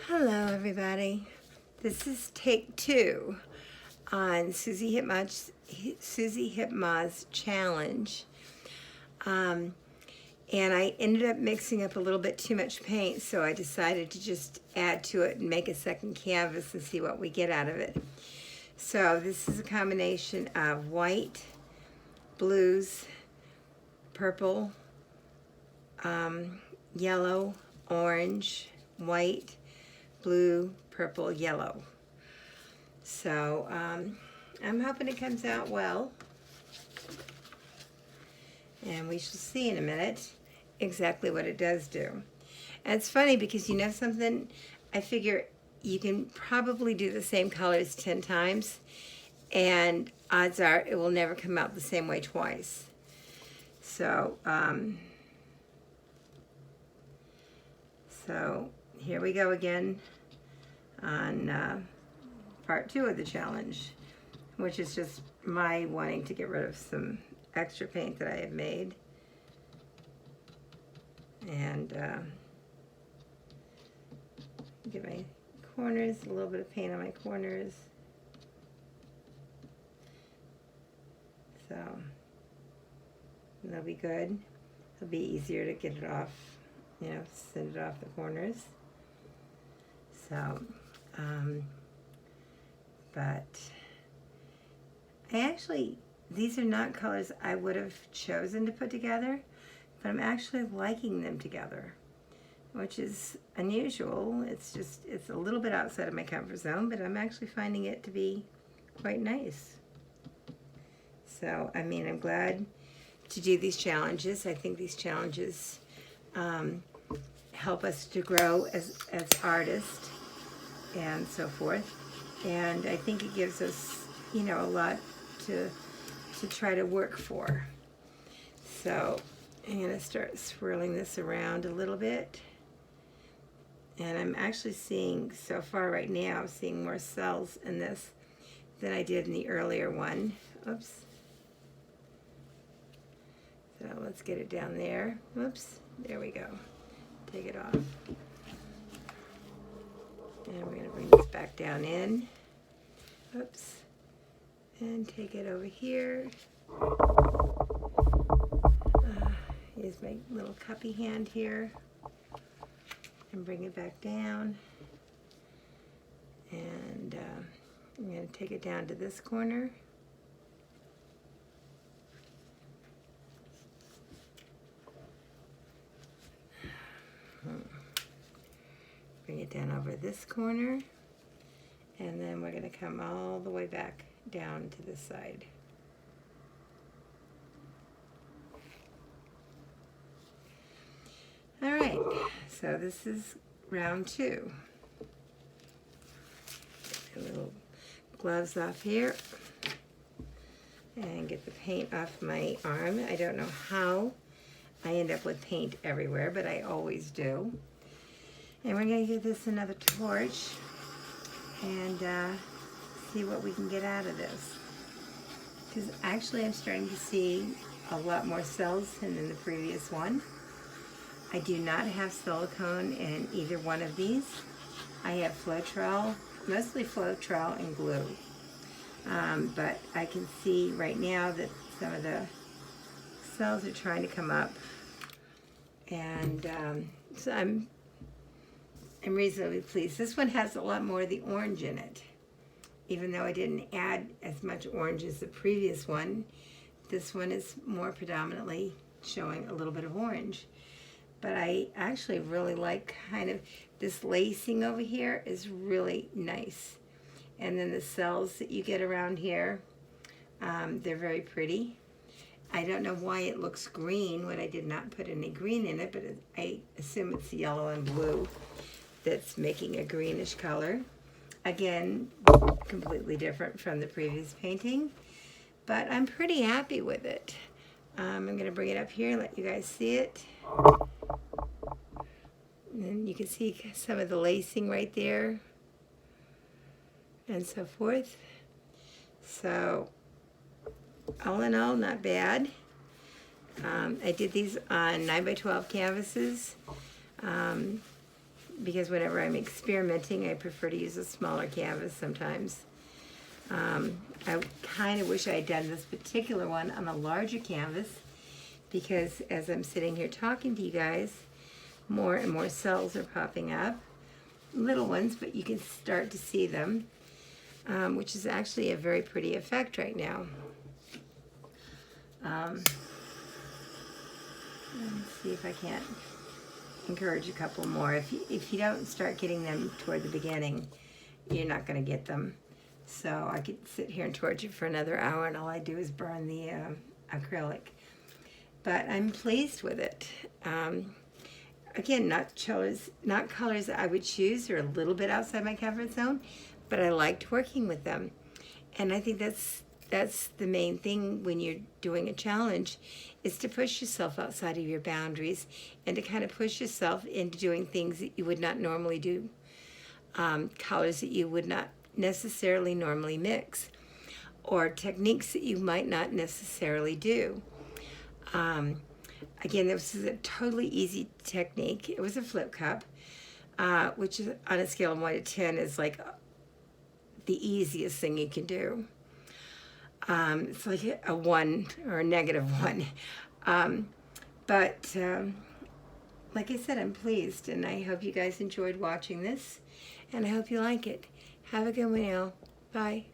Hello everybody, this is take 2 on Susie Hipma's challenge, and I ended up mixing up a little bit too much paint, so I decided to just add to it and make a second canvas and see what we get out of it. So this is a combination of white, blues, purple, yellow, orange, white, blue, purple, yellow. So I'm hoping it comes out well, and we shall see in a minute exactly what it does do. And it's funny because, you know something, I figure you can probably do the same colors 10 times and odds are it will never come out the same way twice. So so here we go again on part 2 of the challenge, which is just my wanting to get rid of some extra paint that I have made. And get my corners, a little bit of paint on my corners. So that'll be good. It'll be easier to get it off, you know, send it off the corners. So, but these are not colors I would have chosen to put together, but I'm actually liking them together, which is unusual. It's a little bit outside of my comfort zone, but I'm actually finding it to be quite nice. So, I mean, I'm glad to do these challenges. I think these challenges help us to grow as artists and so forth. And I think it gives us, you know, a lot to try to work for. So I'm going to start swirling this around a little bit. And I'm actually seeing, so far right now, I'm seeing more cells in this than I did in the earlier one. Oops. So let's get it down there. Oops. There we go. Take it off. And we're going to bring this back down in. Oops. And take it over here. Use my little cuppy hand here. And bring it back down. And I'm going to take it down to this corner. Bring it down over this corner, and then we're going to come all the way back down to this side. All right, so this is round 2. Get the little gloves off here and get the paint off my arm. I don't know how I end up with paint everywhere, but I always do. And we're going to give this another torch and see what we can get out of this. Because actually I'm starting to see a lot more cells than in the previous one. I do not have silicone in either one of these. I have Floetrol, mostly Floetrol and glue. But I can see right now that some of the cells are trying to come up. And so I'm reasonably pleased. This one has a lot more of the orange in it. Even though I didn't add as much orange as the previous one, this one is more predominantly showing a little bit of orange. But I actually really like kind of this lacing over here is really nice. And then the cells that you get around here, they're very pretty. I don't know why it looks green when I did not put any green in it, but I assume it's yellow and blue that's making a greenish color. Again, completely different from the previous painting, but I'm pretty happy with it. I'm going to bring it up here and let you guys see it. And you can see some of the lacing right there and so forth. So all in all, not bad. I did these on 9x12 canvases. because whenever I'm experimenting, I prefer to use a smaller canvas sometimes. I kind of wish I had done this particular one on a larger canvas, because as I'm sitting here talking to you guys, more and more cells are popping up. Little ones, but you can start to see them, which is actually a very pretty effect right now. Let's see if I can't encourage a couple more. If you don't start getting them toward the beginning, you're not going to get them. So I could sit here and torch it for another hour, and all I do is burn the acrylic. But I'm pleased with it. Again, not colors I would choose. They're a little bit outside my comfort zone, but I liked working with them. And I think that's the main thing when you're doing a challenge, is to push yourself outside of your boundaries and to kind of push yourself into doing things that you would not normally do, colors that you would not necessarily normally mix, or techniques that you might not necessarily do. Again, this is a totally easy technique. It was a flip cup, which is, on a scale of 1 to 10, is like the easiest thing you can do. It's like a 1 or a -1. But like I said, I'm pleased, and I hope you guys enjoyed watching this, and I hope you like it. Have a good one now. Bye.